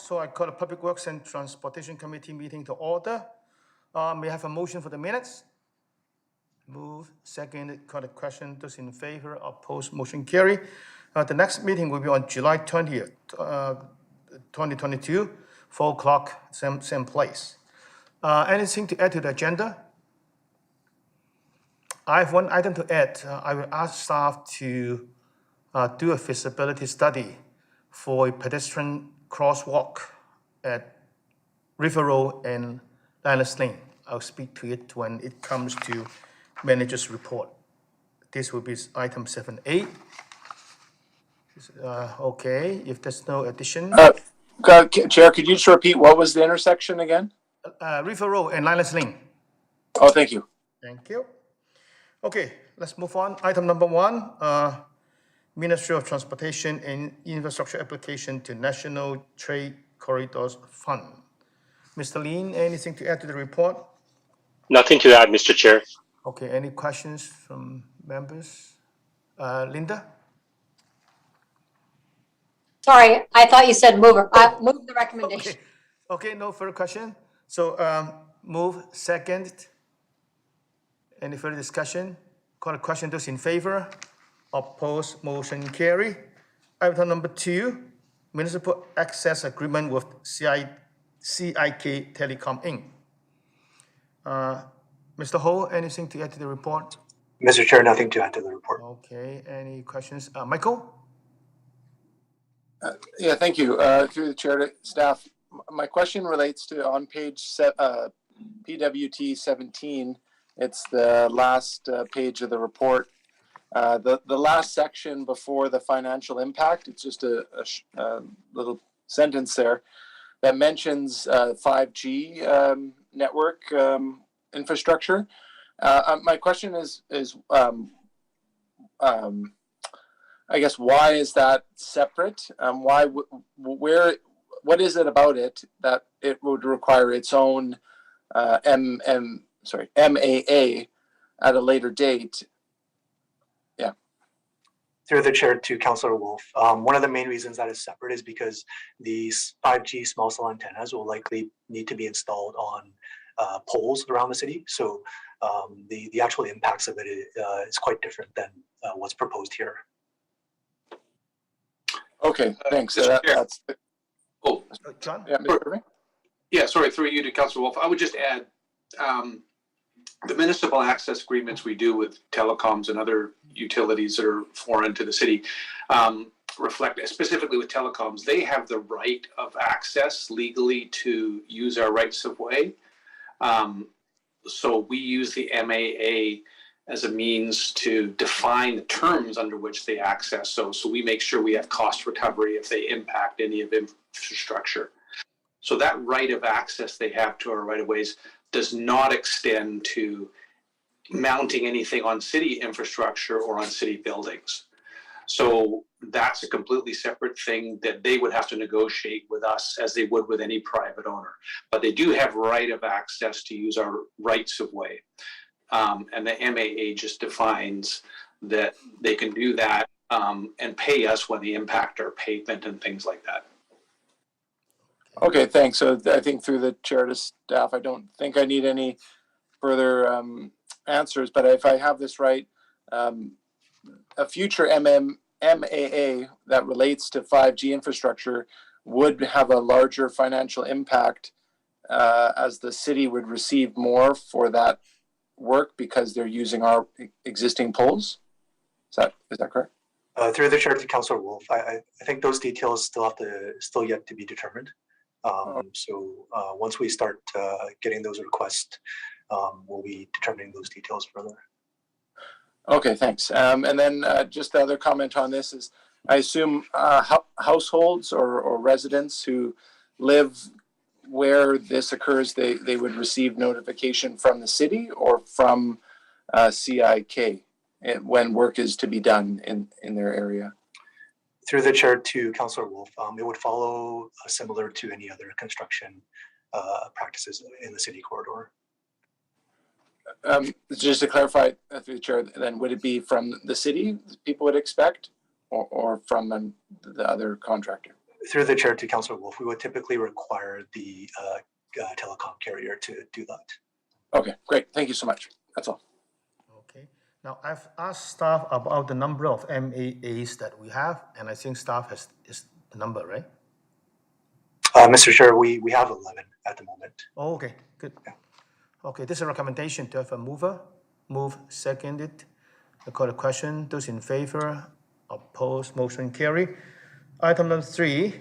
So I call the Public Works and Transportation Committee meeting to order. May I have a motion for the minutes? Move, second, call the question. Those in favor, opposed, motion carry. The next meeting will be on July 20th, 2022, 4 o'clock, same place. Anything to add to the agenda? I have one item to add. I will ask staff to do a feasibility study for a pedestrian crosswalk at River Road and Lioness Lane. I'll speak to it when it comes to manager's report. This will be item 7A. Okay, if there's no addition. Chair, could you just repeat what was the intersection again? River Road and Lioness Lane. Oh, thank you. Thank you. Okay, let's move on. Item number 1, Ministry of Transportation and Infrastructure application to National Trade Corridors Fund. Mr. Lin, anything to add to the report? Nothing to add, Mr. Chair. Okay, any questions from members? Linda? Sorry, I thought you said move. Move the recommendation. Okay, no further question. So move, second. Any further discussion? Call the question. Those in favor? Opposed? Motion carry. Item number 2, Municipal Access Agreement with CIK Telecom Inc. Mr. Ho, anything to add to the report? Mr. Chair, nothing to add to the report. Okay, any questions? Michael? Yeah, thank you. Through the chair to staff, my question relates to on page PWT 17. It's the last page of the report. The last section before the financial impact, it's just a little sentence there that mentions 5G network infrastructure. My question is I guess, why is that separate? What is it about it that it would require its own MAA at a later date? Yeah. Through the chair to Councillor Wolf, one of the main reasons that is separate is because these 5G small cell antennas will likely need to be installed on poles around the city. So the actual impacts of it is quite different than what's proposed here. Okay, thanks. That's John? Yeah, Mr. Irving? Yeah, sorry, through you to Councillor Wolf. I would just add the municipal access agreements we do with telecoms and other utilities that are foreign to the city reflect, specifically with telecoms, they have the right of access legally to use our rights of way. So we use the MAA as a means to define the terms under which they access. So we make sure we have cost recovery if they impact any of infrastructure. So that right of access they have to our right of ways does not extend to mounting anything on city infrastructure or on city buildings. So that's a completely separate thing that they would have to negotiate with us as they would with any private owner. But they do have right of access to use our rights of way. And the MAA just defines that they can do that and pay us when they impact our pavement and things like that. Okay, thanks. So I think through the chair to staff, I don't think I need any further answers, but if I have this right, a future MAA that relates to 5G infrastructure would have a larger financial impact as the city would receive more for that work because they're using our existing poles. Is that correct? Through the chair to Councillor Wolf, I think those details still yet to be determined. So once we start getting those requests, we'll be determining those details further. Okay, thanks. And then just the other comment on this is, I assume households or residents who live where this occurs, they would receive notification from the city or from CIK when work is to be done in their area? Through the chair to Councillor Wolf, it would follow similar to any other construction practices in the city corridor. Just to clarify, through the chair, then would it be from the city people would expect, or from the other contractor? Through the chair to Councillor Wolf, we would typically require the telecom carrier to do that. Okay, great. Thank you so much. That's all. Okay. Now, I've asked staff about the number of MAAs that we have, and I think staff has is the number, right? Mr. Chair, we have 11 at the moment. Oh, okay, good. Yeah. Okay, this is a recommendation to have a mover. Move seconded. I call the question. Those in favor, opposed, motion carry. Item number 3,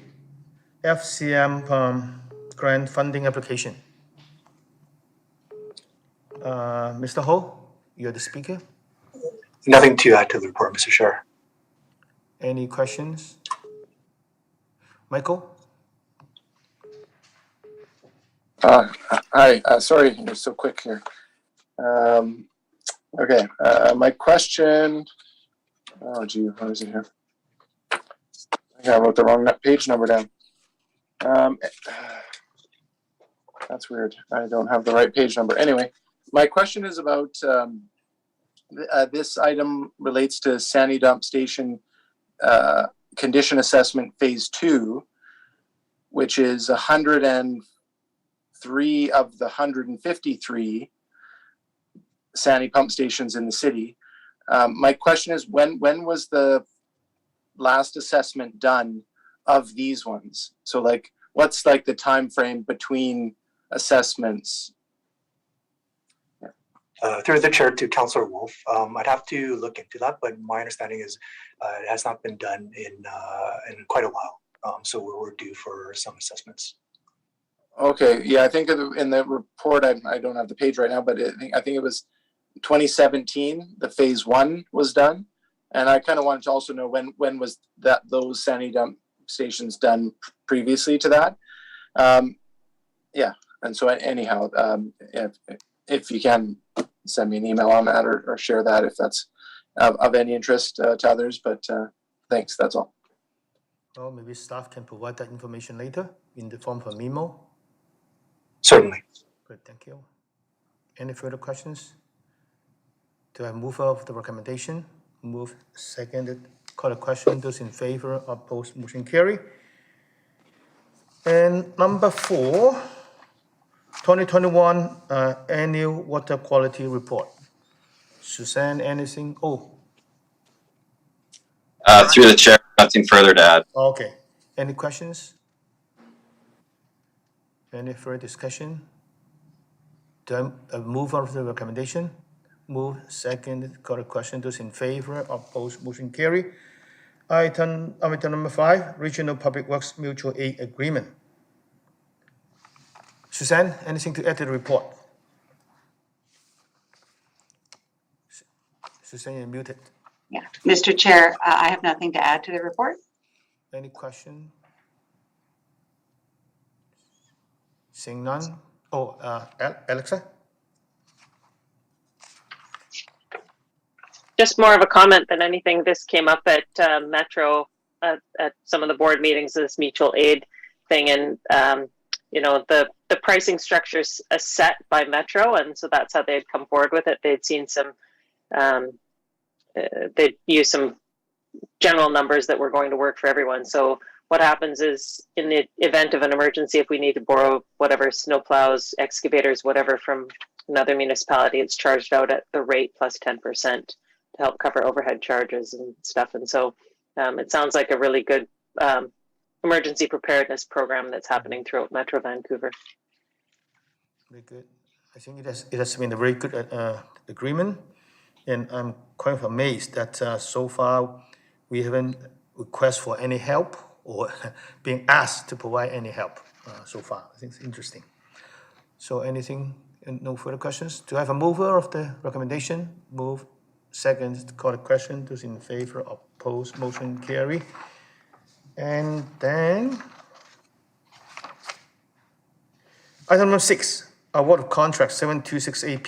FCM grant funding application. Mr. Ho, you're the speaker. Nothing to add to the report, Mr. Chair. Any questions? Michael? Hi, sorry, you're so quick here. Okay, my question, oh gee, what is it here? I think I wrote the wrong page number down. That's weird. I don't have the right page number. Anyway, my question is about, this item relates to Sandy Dump Station Condition Assessment Phase 2, which is 103 of the 153 Sandy pump stations in the city. My question is, when was the last assessment done of these ones? So like, what's like the time frame between assessments? Through the chair to Councillor Wolf, I'd have to look into that, but my understanding is it has not been done in quite a while. So we're due for some assessments. Okay, yeah, I think in the report, I don't have the page right now, but I think it was 2017, the phase 1 was done. And I kind of wanted to also know when was those Sandy dump stations done previously to that. Yeah, and so anyhow, if you can send me an email on that or share that if that's of any interest to others, but thanks, that's all. Well, maybe staff can provide that information later in the form of a memo. Certainly. Good, thank you. Any further questions? Do I move of the recommendation? Move seconded. Call the question. Those in favor, opposed, motion carry. And number 4, 2021 annual water quality report. Suzanne, anything? Oh, through the chair, nothing further to add. okay. Any questions? Any further discussion? Do I move of the recommendation? Move second. Call the question. Those in favor, opposed, motion carry. Item number 5, Regional Public Works Mutual Aid Agreement. Suzanne, anything to add to the report? Suzanne, you're muted. Yeah, Mr. Chair, I have nothing to add to the report. Any question? Seeing none. Oh, Alexa? Just more of a comment than anything. This came up at Metro at some of the board meetings, this mutual aid thing, and you know, the pricing structure's set by Metro, and so that's how they'd come forward with it. They'd seen some, they'd use some general numbers that were going to work for everyone. So what happens is, in the event of an emergency, if we need to borrow whatever, snowplows, excavators, whatever from another municipality, it's charged out at the rate plus 10% to help cover overhead charges and stuff. And so it sounds like a really good emergency preparedness program that's happening throughout Metro Vancouver. Very good. I think it has been a very good agreement, and I'm quite amazed that so far we haven't requested for any help or being asked to provide any help so far. I think it's interesting. So anything, no further questions? Do I have a mover of the recommendation? Move second, call the question. Those in favor, opposed, motion carry. And then item number 6, award of contract 726 AP.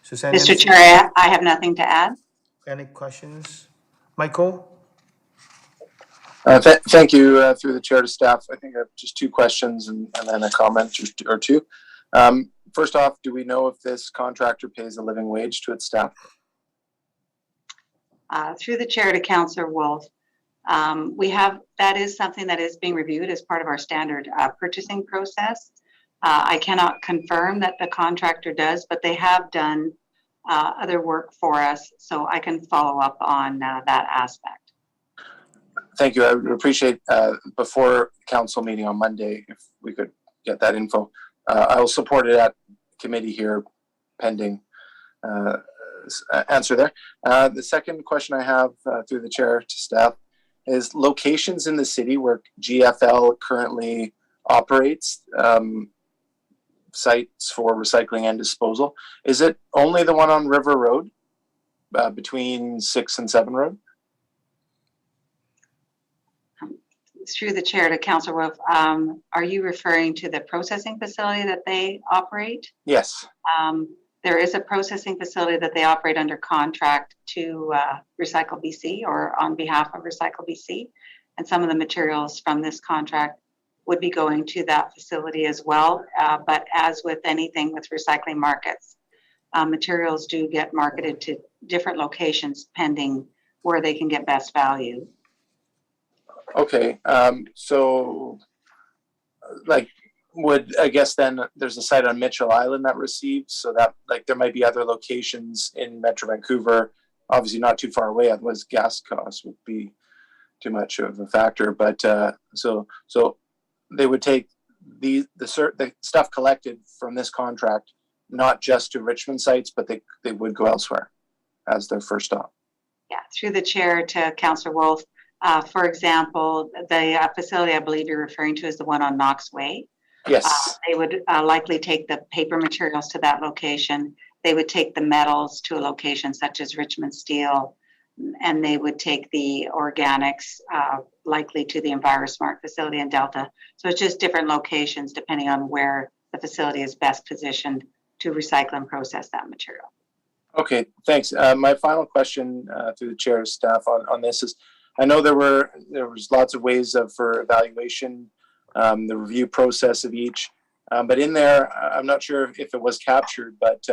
Suzanne, Mr. Chair, I have nothing to add. any questions? Michael? Thank you through the chair to staff. I think I have just 2 questions and then a comment or 2. First off, do we know if this contractor pays a living wage to its staff? Through the chair to Councillor Wolf, That is something that is being reviewed as part of our standard purchasing process. I cannot confirm that the contractor does, but they have done other work for us, so I can follow up on that aspect. Thank you. I would appreciate before council meeting on Monday if we could get that info. I will support it at committee here, pending answer there. The second question I have through the chair to staff is locations in the city where GFL currently operates sites for recycling and disposal. Is it only the one on River Road between 6 and 7 Road? Through the chair to Councillor Wolf, are you referring to the processing facility that they operate? Yes. There is a processing facility that they operate under contract to Recycle BC or on behalf of Recycle BC. And some of the materials from this contract would be going to that facility as well. But as with anything with recycling markets, materials do get marketed to different locations pending where they can get best value. Okay. So like, would I guess then there's a site on Mitchell Island that receives, so that like there might be other locations in Metro Vancouver, obviously not too far away, otherwise gas costs would be too much of a factor. But so they would take the stuff collected from this contract not just to Richmond sites, but they would go elsewhere as their first stop. Yeah, through the chair to Councillor Wolf. For example, the facility I believe you're referring to is the one on Knox Way. Yes. They would likely take the paper materials to that location. They would take the metals to a location such as Richmond Steel, and they would take the organics likely to the EnviroSmart facility in Delta. So it's just different locations depending on where the facility is best positioned to recycle and process that material. Okay, thanks. My final question through the chair staff on this is, I know there was lots of ways for evaluation, the review process of each, but in there, I'm not sure if it was captured, but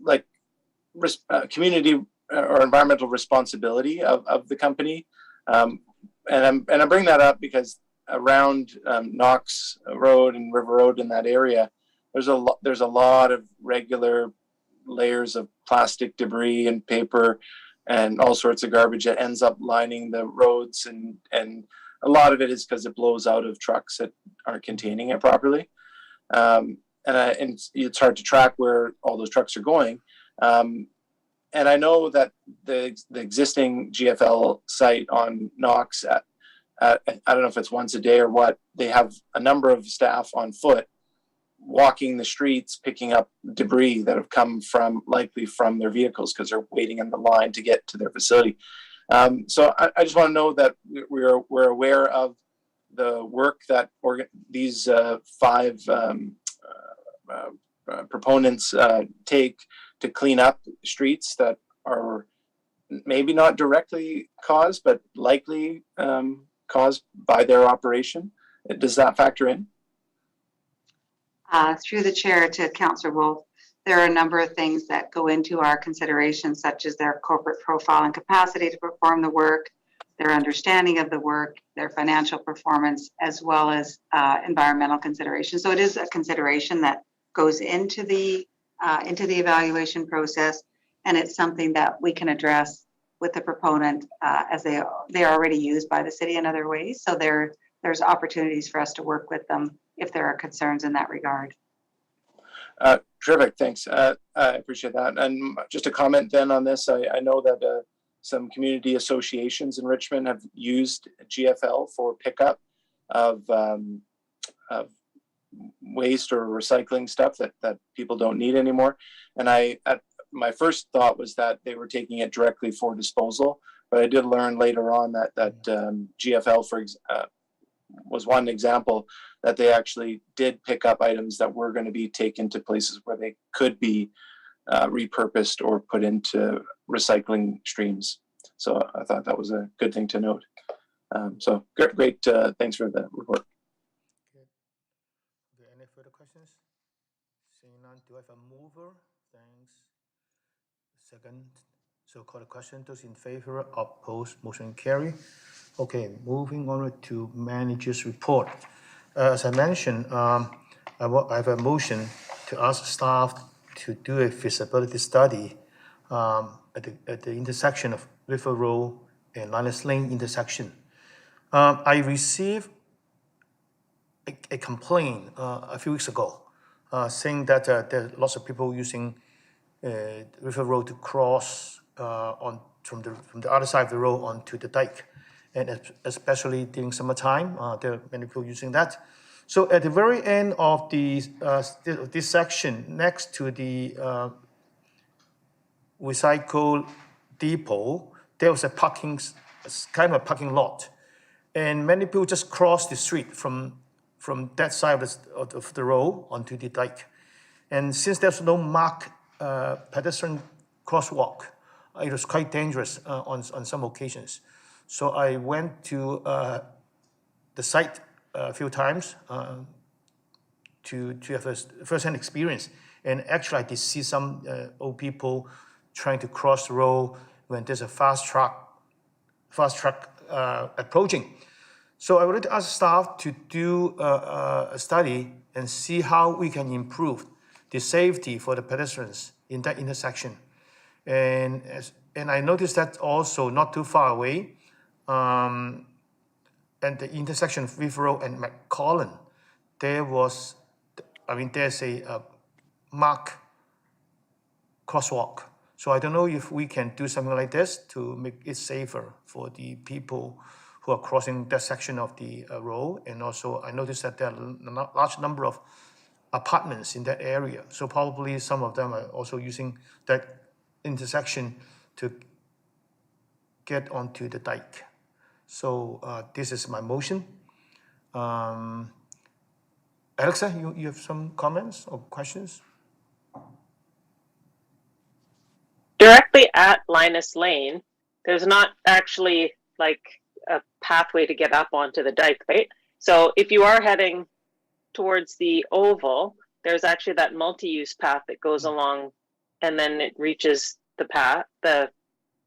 like community or environmental responsibility of the company, and I bring that up because around Knox Road and River Road in that area, there's a lot of regular layers of plastic debris and paper and all sorts of garbage that ends up lining the roads, and a lot of it is because it blows out of trucks that aren't containing it properly, and it's hard to track where all those trucks are going. And I know that the existing GFL site on Knox, I don't know if it's once a day or what, they have a number of staff on foot walking the streets, picking up debris that have come likely from their vehicles because they're waiting in the line to get to their facility. So I just want to know that we're aware of the work that these 5 proponents take to clean up streets that are maybe not directly caused, but likely caused by their operation. Does that factor in? Through the chair to Councillor Wolf, there are a number of things that go into our consideration, such as their corporate profile and capacity to perform the work, their understanding of the work, their financial performance, as well as environmental considerations. So it is a consideration that goes into the evaluation process, and it's something that we can address with the proponent as they are already used by the city in other ways. So there's opportunities for us to work with them if there are concerns in that regard. Terrific, thanks. I appreciate that. And just a comment then on this, I know that some community associations in Richmond have used GFL for pickup of waste or recycling stuff that people don't need anymore. And my first thought was that they were taking it directly for disposal, but I did learn later on that GFL was one example that they actually did pick up items that were going to be taken to places where they could be repurposed or put into recycling streams. So I thought that was a good thing to note. So great. Thanks for the report. Good. Are there any further questions? Seeing none, do I have a mover? Thanks. So call the question. Those in favor, opposed, motion carry. Okay, moving on to manager's report. As I mentioned, I have a motion to ask staff to do a feasibility study at the intersection of River Road and Lioness Lane intersection. I received a complaint a few weeks ago saying that there are lots of people using River Road to cross from the other side of the road onto the dike, and especially during summertime, there are many people using that. So at the very end of this section, next to the recycle depot, there was a kind of a parking lot, and many people just cross the street from that side of the road onto the dike. And since there's no marked pedestrian crosswalk, it was quite dangerous on some occasions. So I went to the site a few times to have a first-hand experience. And actually, I did see some old people trying to cross the road when there's a fast truck approaching. So I wanted to ask staff to do a study and see how we can improve the safety for the pedestrians in that intersection. And I noticed that also not too far away, at the intersection of River Road and McCollum, there's a marked crosswalk. So I don't know if we can do something like this to make it safer for the people who are crossing that section of the road. And also I noticed that there are a large number of apartments in that area. So probably some of them are also using that intersection to get onto the dike. So this is my motion. Alexa, you have some comments or questions? Directly at Lioness Lane, there's not actually like a pathway to get up onto the dike, right? So if you are heading towards the oval, there's actually that multi-use path that goes along, and then it reaches the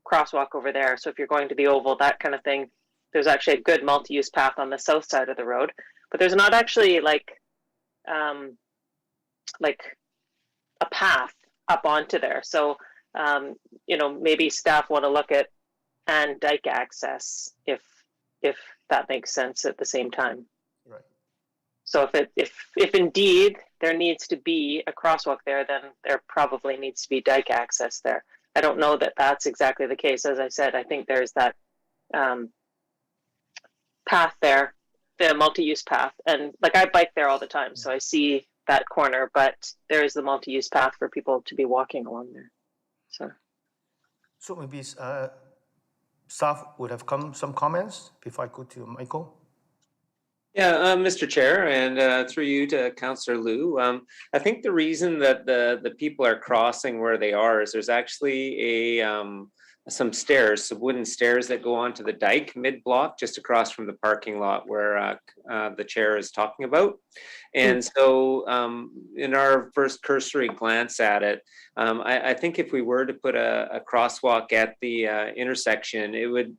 crosswalk over there. So if you're going to the oval, that kind of thing, there's actually a good multi-use path on the south side of the road, but there's not actually like a path up onto there. So maybe staff want to look at and dike access if that makes sense at the same time. Right. So if indeed there needs to be a crosswalk there, then there probably needs to be dike access there. I don't know that that's exactly the case. As I said, I think there's that path there, the multi-use path, and like I bike there all the time, so I see that corner, but there is the multi-use path for people to be walking along there. So maybe staff would have some comments before I go to Michael. Yeah, Mr. Chair, and through you to Councillor Liu, I think the reason that the people are crossing where they are is there's actually some stairs, some wooden stairs that go onto the dike mid-block, just across from the parking lot where the chair is talking about. And so in our first cursory glance at it, I think if we were to put a crosswalk at the intersection,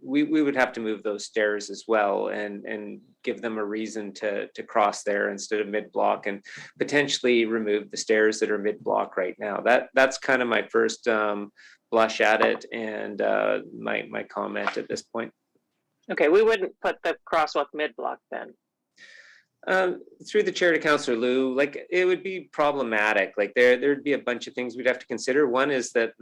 we would have to move those stairs as well and give them a reason to cross there instead of mid-block, and potentially remove the stairs that are mid-block right now. That's kind of my first blush at it, and my comment at this point. Okay, we wouldn't put the crosswalk mid-block then. Through the chair to Councillor Liu, like it would be problematic. Like there'd be a bunch of things we'd have to consider. One is that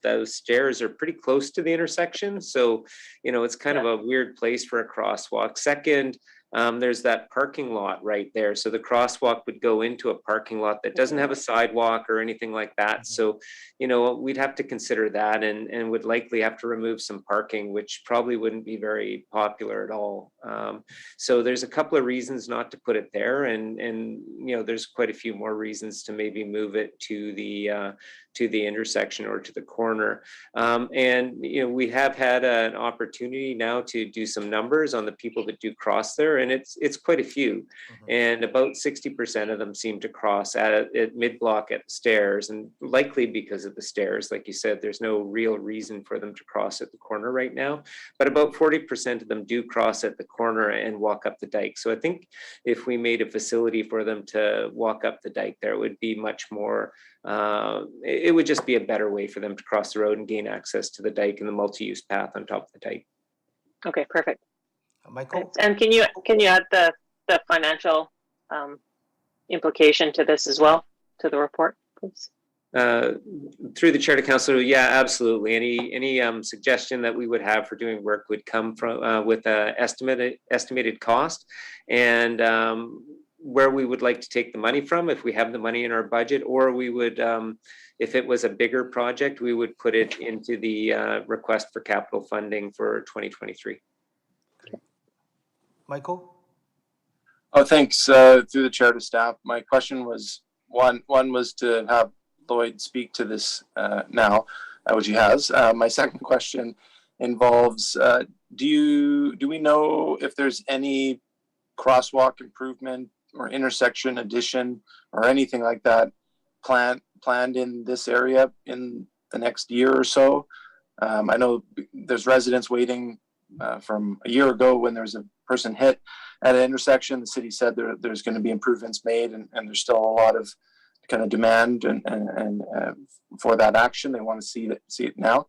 those stairs are pretty close to the intersection, so it's kind of a weird place for a crosswalk. Second, there's that parking lot right there, so the crosswalk would go into a parking lot that doesn't have a sidewalk or anything like that. So we'd have to consider that, and would likely have to remove some parking, which probably wouldn't be very popular at all. So there's a couple of reasons not to put it there, and there's quite a few more reasons to maybe move it to the intersection or to the corner. And we have had an opportunity now to do some numbers on the people that do cross there, and it's quite a few. And about 60% of them seem to cross at mid-block at the stairs, and likely because of the stairs. Like you said, there's no real reason for them to cross at the corner right now, but about 40% of them do cross at the corner and walk up the dike. So I think if we made a facility for them to walk up the dike there, it would be much more, it would just be a better way for them to cross the road and gain access to the dike and the multi-use path on top of the dike. Okay, perfect. Michael? Thanks. And can you add the financial implication to this as well, to the report, please? Through the chair to council, yeah, absolutely. Any suggestion that we would have for doing work would come from with a estimated cost, and where we would like to take the money from, if we have the money in our budget, or we would, if it was a bigger project, we would put it into the request for capital funding for 2023. Michael? Oh, thanks. Through the chair to staff. My question was one was to have Lloyd speak to this now, which he has. My second question involves: do we know if there's any crosswalk improvement or intersection addition or anything like that planned in this area in the next year or so? I know there's residents waiting from a year ago when there was a person hit at an intersection. The city said there's going to be improvements made, and there's still a lot of kind of demand and for that action. They want to see it now.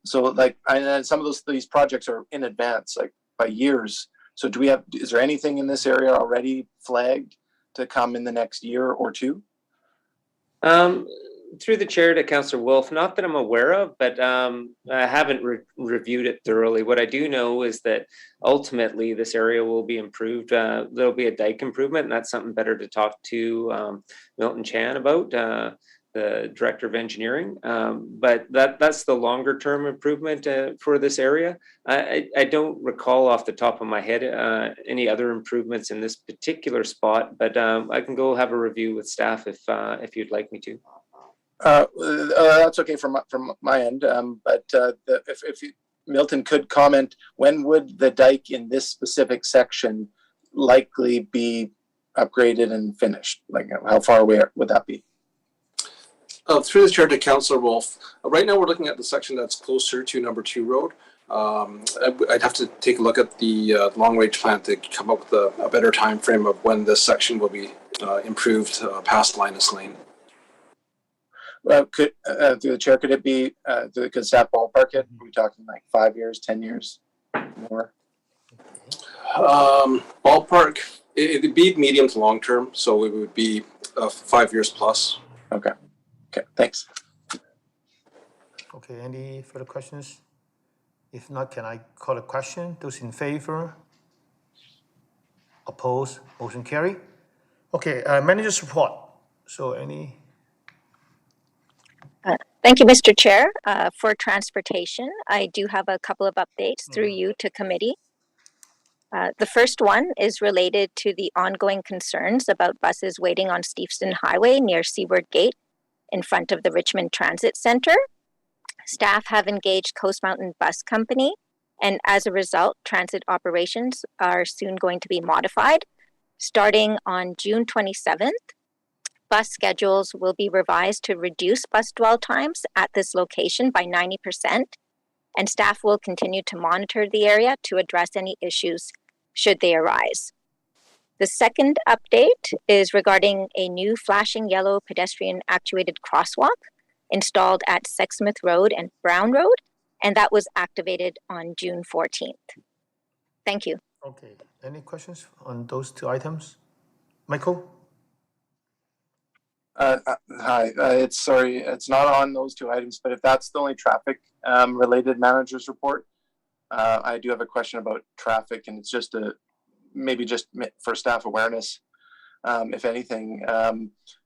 So like, and some of these projects are in advance, like by years. So is there anything in this area already flagged to come in the next year or two? Through the chair to Councillor Wolf, not that I'm aware of, but I haven't reviewed it thoroughly. What I do know is that ultimately this area will be improved. There'll be a dike improvement, and that's something better to talk to Milton Chan about, the Director of Engineering. But that's the longer term improvement for this area. I don't recall off the top of my head any other improvements in this particular spot, but I can go have a review with staff if you'd like me to. That's okay from my end. But if Milton could comment, when would the dike in this specific section likely be upgraded and finished? Like, how far away would that be? Through the chair to Councillor Wolf, right now we're looking at the section that's closer to number 2 road. I'd have to take a look at the long range plan to come up with a better time frame of when this section will be improved past Lioness Lane. Well, through the chair, could it be, could staff ballpark it? Are we talking like 5 years, 10 years, more? Ballpark, it would be medium to long term, so it would be 5 years plus. Okay, thanks. Okay, any further questions? If not, can I call a question? Those in favor? Opposed? Motion carry. Okay, manager's report. So any? Thank you, Mr. Chair. For transportation, I do have a couple of updates through you to committee. The first one is related to the ongoing concerns about buses waiting on Steveston Highway near Seaward Gate in front of the Richmond Transit Center. Staff have engaged Coast Mountain Bus Company, and as a result, transit operations are soon going to be modified. Starting on June 27th, bus schedules will be revised to reduce bus dwell times at this location by 90%, and staff will continue to monitor the area to address any issues should they arise. The second update is regarding a new flashing yellow pedestrian actuated crosswalk installed at Sexsmith Road and Brown Road, and that was activated on June 14th. Thank you. Okay, any questions on those two items? Michael? Hi, it's not on those two items, but if that's the only traffic related manager's report, I do have a question about traffic, and it's just maybe just for staff awareness, if anything.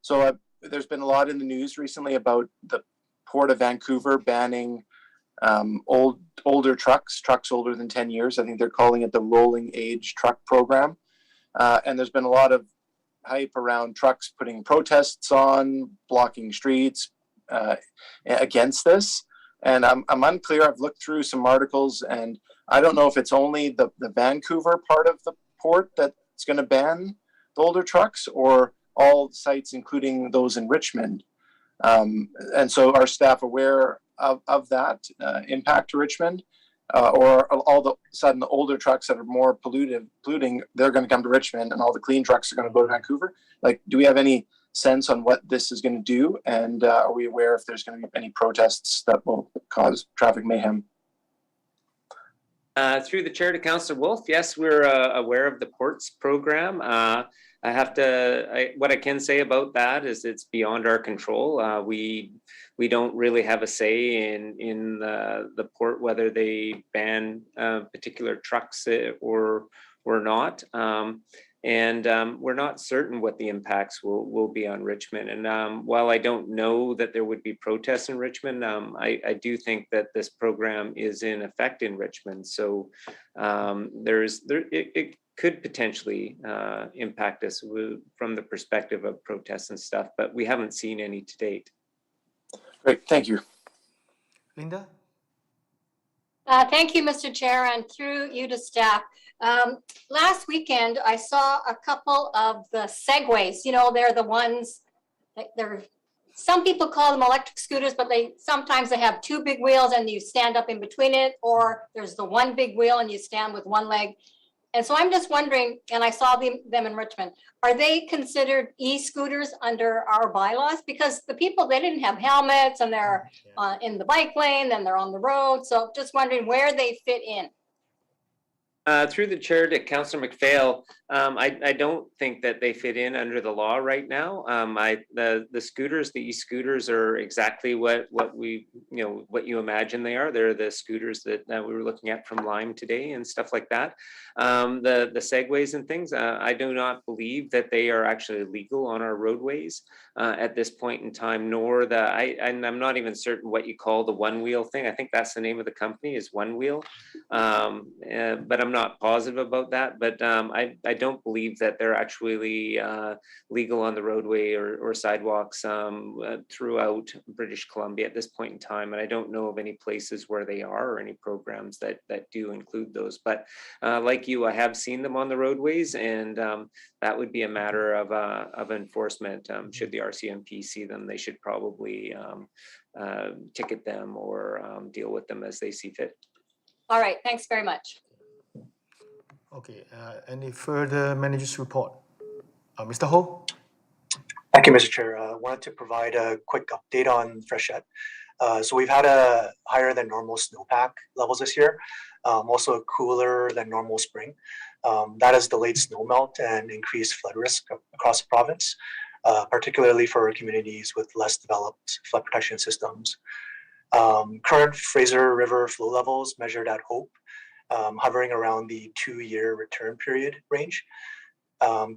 So there's been a lot in the news recently about the Port of Vancouver banning older trucks older than 10 years. I think they're calling it the rolling age truck program. And there's been a lot of hype around trucks putting protests on, blocking streets against this. And I'm unclear. I've looked through some articles, and I don't know if it's only the Vancouver part of the report that's going to ban the older trucks, or all sites, including those in Richmond? And so are staff aware of that impact to Richmond? Or all of a sudden the older trucks that are more polluting, they're going to come to Richmond, and all the clean trucks are going to go to Vancouver? Like, do we have any sense on what this is going to do? And are we aware if there's going to be any protests that will cause traffic mayhem? Through the chair to Councillor Wolf, yes, we're aware of the ports program. What I can say about that is it's beyond our control. We don't really have a say in the port whether they ban particular trucks or not. And we're not certain what the impacts will be on Richmond. And while I don't know that there would be protests in Richmond, I do think that this program is in effect in Richmond. So it could potentially impact us from the perspective of protests and stuff, but we haven't seen any to date. Great, thank you. Linda? Thank you, Mr. Chair, and through you to staff. Last weekend, I saw a couple of the Segways. You know, they're the ones, some people call them electric scooters, but sometimes they have two big wheels and you stand up in between it, or there's the one big wheel and you stand with one leg. And so I'm just wondering, and I saw them in Richmond, are they considered e-scooters under our bylaws? Because the people, they didn't have helmets, and they're in the bike lane, and they're on the road. So just wondering where they fit in. Through the chair to Councillor McPhail, I don't think that they fit in under the law right now. The scooters, the e-scooters, are exactly what you imagine they are. They're the scooters that we were looking at from Lime today and stuff like that. The segways and things, I do not believe that they are actually legal on our roadways at this point in time. Nor and I'm not even certain what you call the one wheel thing. I think that's the name of the company, is One Wheel. But I'm not positive about that, but I don't believe that they're actually legal on the roadway or sidewalks throughout British Columbia at this point in time, and I don't know of any places where they are or any programs that do include those. But like you, I have seen them on the roadways, and that would be a matter of enforcement. Should the RCMP see them, they should probably ticket them or deal with them as they see fit. All right, thanks very much. Okay, any further manager's report? Mr. Ho? Thank you, Mr. Chair. I wanted to provide a quick update on Frechette. So we've had a higher than normal snowpack levels this year, also a cooler than normal spring. That has delayed snowmelt and increased flood risk across the province, particularly for communities with less developed flood protection systems. Current Fraser River flow levels measured at Hope, hovering around the 2-year return period range.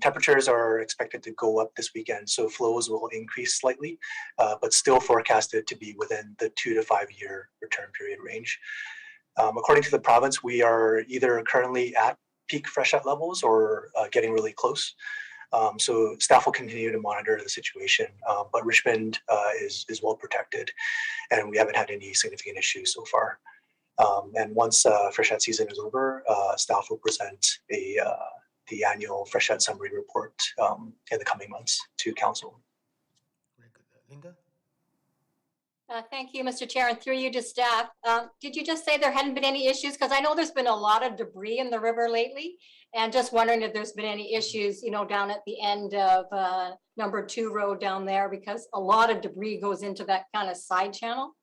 Temperatures are expected to go up this weekend, so flows will increase slightly, but still forecasted to be within the 2 to 5 year return period range. According to the province, we are either currently at peak freshet levels or getting really close. So staff will continue to monitor the situation, but Richmond is well protected, and we haven't had any significant issues so far. And once freshet season is over, staff will present the annual freshet summary report in the coming months to council. Very good. Linda? Thank you, Mr. Chair, and through you to staff. Did you just say there hadn't been any issues? Because I know there's been a lot of debris in the river lately, and just wondering if there's been any issues, down at the end of number 2 road down there, because a lot of debris goes into that kind of side channel.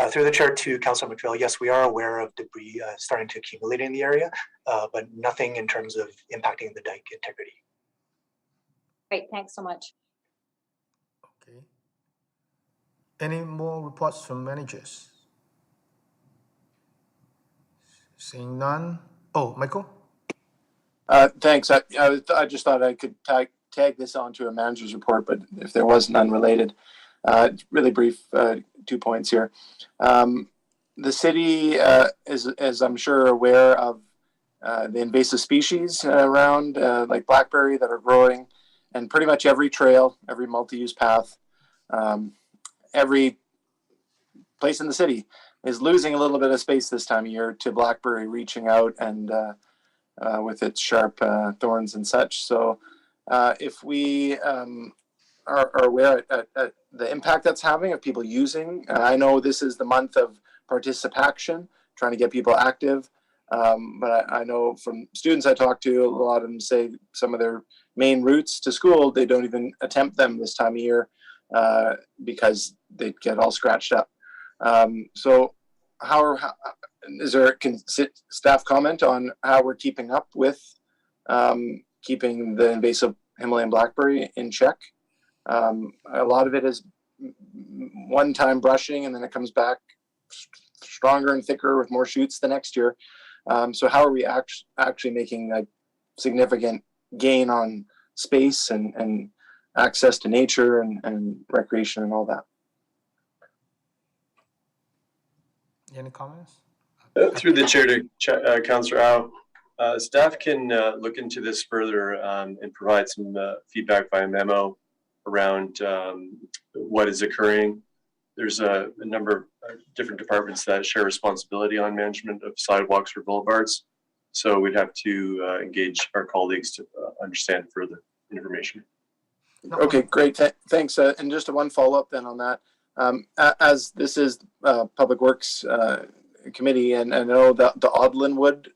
Through the chair to Councillor McPhail, yes, we are aware of debris starting to accumulate in the area, but nothing in terms of impacting the dike integrity. Great, thanks so much. Okay. Any more reports from managers? Seeing none. Oh, Michael? Thanks. I just thought I could tag this onto a manager's report, but if there was none related, really brief 2 points here. The city is I'm sure aware of the invasive species around like blackberry that are growing, and pretty much every trail, every multi-use path, every place in the city is losing a little bit of space this time of year to blackberry reaching out and with its sharp thorns and such. So if we are aware at the impact that's having of people using, I know this is the month of participation, trying to get people active. But I know from students I talk to, a lot of them say some of their main routes to school, they don't even attempt them this time of year because they get all scratched up. So is there staff comment on how we're keeping up with keeping the invasive Himalayan blackberry in check? A lot of it is one-time brushing, and then it comes back stronger and thicker with more shoots the next year. So how are we actually making a significant gain on space and access to nature and recreation and all that? Any comments? Through the chair to Councillor Au, staff can look into this further and provide some feedback via memo around what is occurring. There's a number of different departments that share responsibility on management of sidewalks or boulevards. So we'd have to engage our colleagues to understand further information. Okay, great. Thanks. And just one follow-up then on that. As this is Public Works Committee, and I know that the Audlinwood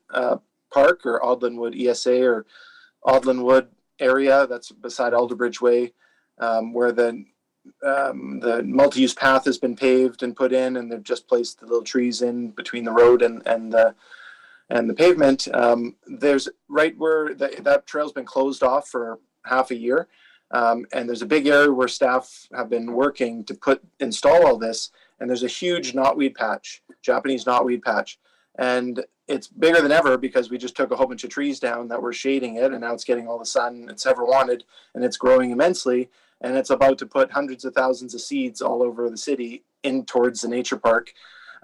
Park or Audlinwood ESA or Audlinwood area that's beside Alderbridge Way, where the multi-use path has been paved and put in, and they've just placed the little trees in between the road and the pavement. There's right where that trail's been closed off for half a year. And there's a big area where staff have been working to install all this, and there's a huge knotweed patch, Japanese knotweed patch, and it's bigger than ever because we just took a whole bunch of trees down that were shading it, and now it's getting all the sun it's ever wanted, and it's growing immensely, and it's about to put hundreds of thousands of seeds all over the city in towards the nature park.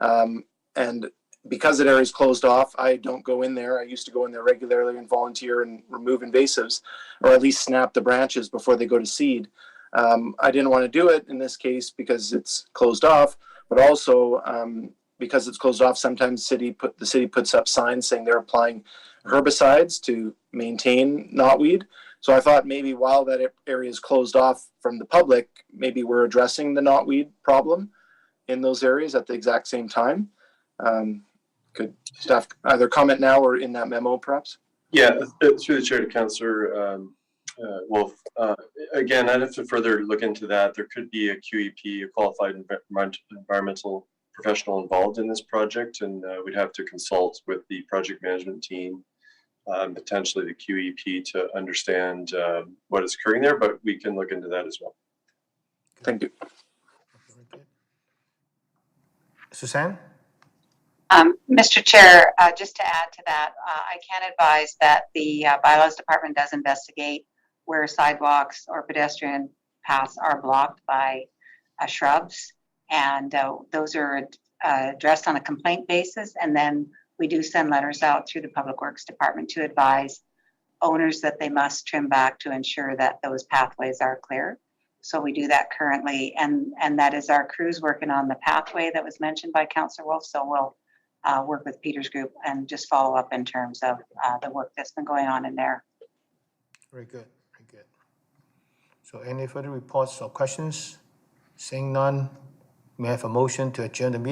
And because that area is closed off, I don't go in there. I used to go in there regularly and volunteer and remove invasives, or at least snap the branches before they go to seed. I didn't want to do it in this case because it's closed off, but also because it's closed off, sometimes the city puts up signs saying they're applying herbicides to maintain knotweed. So I thought maybe while that area is closed off from the public, maybe we're addressing the knotweed problem in those areas at the exact same time. Could staff either comment now or in that memo, perhaps? Yeah, through the chair to Councillor Wolf. Again, I'd have to further look into that. There could be a QEP, a qualified environmental professional involved in this project, and we'd have to consult with the project management team, potentially the QEP, to understand what is occurring there, but we can look into that as well. Thank you. Suzanne? Mr. Chair, just to add to that, I can advise that the bylaws department does investigate where sidewalks or pedestrian paths are blocked by shrubs, and those are addressed on a complaint basis, and then we do send letters out through the Public Works Department to advise owners that they must trim back to ensure that those pathways are clear. So we do that currently, and that is our crews working on the pathway that was mentioned by Councillor Wolf. So we'll work with Peter's group and just follow up in terms of the work that's been going on in there. Very good, very good. So any further reports or questions? Seeing none, may I have a motion to adjourn the meeting?